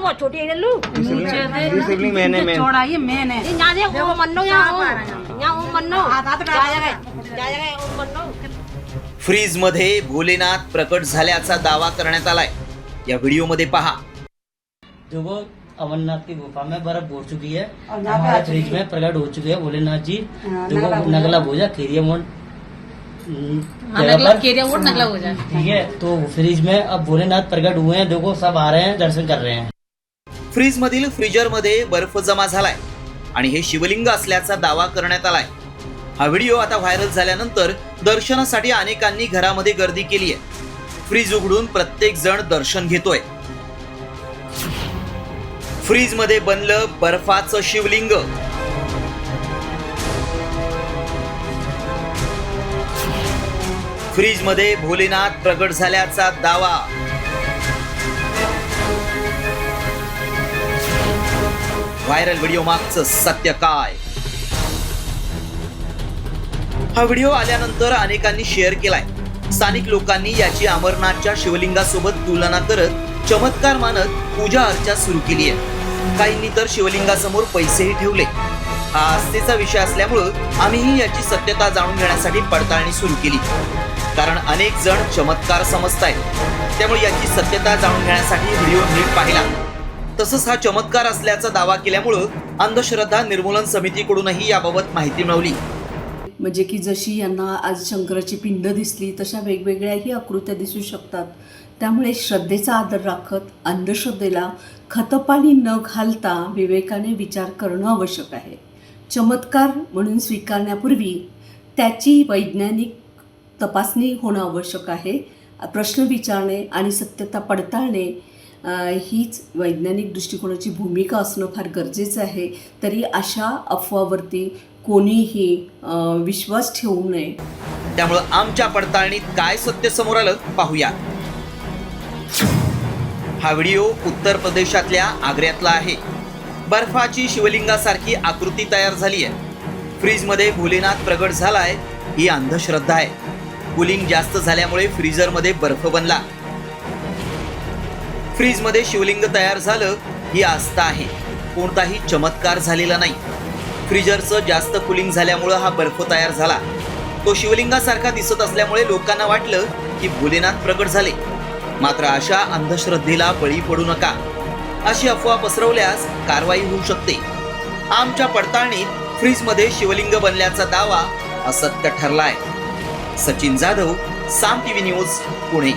बहुत छोटी है लल्लू। शिवलिंग मैंने चौड़ा ये मेन है। यहाँ देख वो मन्नो यहाँ वो मन्नो जाएगा वो मन्नो। फ्रीज मध्ये भोलेनाथ प्रकट झाल्याचा दावा करण्यात आलाय। या व्हिडिओ मध्ये पहा। देखो अमरनाथ की गुफा में बर्फ हो चुकी है, हमारे फ्रिज में प्रकट हो चुके हैं भोलेनाथ जी। देखो नगला भोजा खेरिया मोड़ नगला हो जाए। ठीक है, तो फ्रिज में अब भोलेनाथ प्रकट हुए हैं। देखो सब आ रहे हैं, दर्शन कर रहे हैं। फ्रीज मधील फ्रीजर मध्ये बर्फ जमा झालाय आणि हे शिवलिंग असल्याचा दावा करण्यात आलाय। हा व्हिडिओ आता व्हायरल झाल्यानंतर दर्शनासाठी अनेकांनी घरामध्ये गर्दी केली आहे। फ्रीज उघडून प्रत्येक जण दर्शन घेतोय। फ्रीज मध्ये बनलं बर्फाचं शिवलिंग। फ्रीज मध्ये भोलेनाथ प्रकट झाल्याचा दावा। व्हायरल व्हिडिओ मागचं सत्य काय? हा व्हिडिओ आल्यानंतर अनेकांनी शेअर केलाय। स्थानिक लोकांनी याची अमरनाथच्या शिवलिंगासोबत तुलना करत चमत्कार मानत पूजा अर्चा सुरू केली आहे। काहींनी तर शिवलिंगासमोर पैसेही ठेवले। हा आस्थेचा विषय असल्यामुळे आम्हीही याची सत्यता जाणून घेण्यासाठी पडताळणी सुरू केली, कारण अनेक जण चमत्कार समजतायत। त्यामुळे याची सत्यता जाणून घेण्यासाठी व्हिडिओ नीट पाहिला। तसंच हा चमत्कार असल्याचा दावा केल्यामुळे अंधश्रद्धा निर्मूलन समितीकडूनही याबाबत माहिती मिळवली। म्हणजे की जशी यांना आज शंकराची पिंड दिसली तशा वेगवेगळ्याही आकृत्या दिसू शकतात। त्यामुळे श्रद्धेचा आदर राखत अंधश्रद्धेला खतपाणी न घालता विवेकाने विचार करणं आवश्यक आहे। चमत्कार म्हणून स्वीकारण्यापूर्वी त्याची वैज्ञानिक तपासणी होणं आवश्यक आहे। प्रश्न विचारणे आणि सत्यता पडताळणे हीच वैज्ञानिक दृष्टिकोनाची भूमिका असणं फार गरजेचं आहे। तरी अशा अफवावरती कोणीही विश्वास ठेवू नये। त्यामुळे आमच्या पडताळणीत काय सत्य समोर आलं पाहूया। हा व्हिडिओ उत्तर प्रदेशातल्या आग्र्यातला आहे। बर्फाची शिवलिंगासारखी आकृती तयार झाली आहे। फ्रीज मध्ये भोलेनाथ प्रगट झालाय ही अंधश्रद्धा आहे। कूलिंग जास्त झाल्यामुळे फ्रीजर मध्ये बर्फ बनला। फ्रीज मध्ये शिवलिंग तयार झालं ही आस्था आहे, कोणताही चमत्कार झालेला नाही। फ्रीजरचं जास्त कूलिंग झाल्यामुळे हा बर्फ तयार झाला। तो शिवलिंगासारखा दिसत असल्यामुळे लोकांना वाटलं की भोलेनाथ प्रकट झाले। मात्र अशा अंधश्रद्धेला बळी पडू नका। अशी अफवा पसरवल्यास कारवाई होऊ शकते। आमच्या पडताळणीत फ्रीज मध्ये शिवलिंग बनल्याचा दावा असत्य ठरलाय। सचिन जाधव, साम टीव्ही न्यूज, पुणे।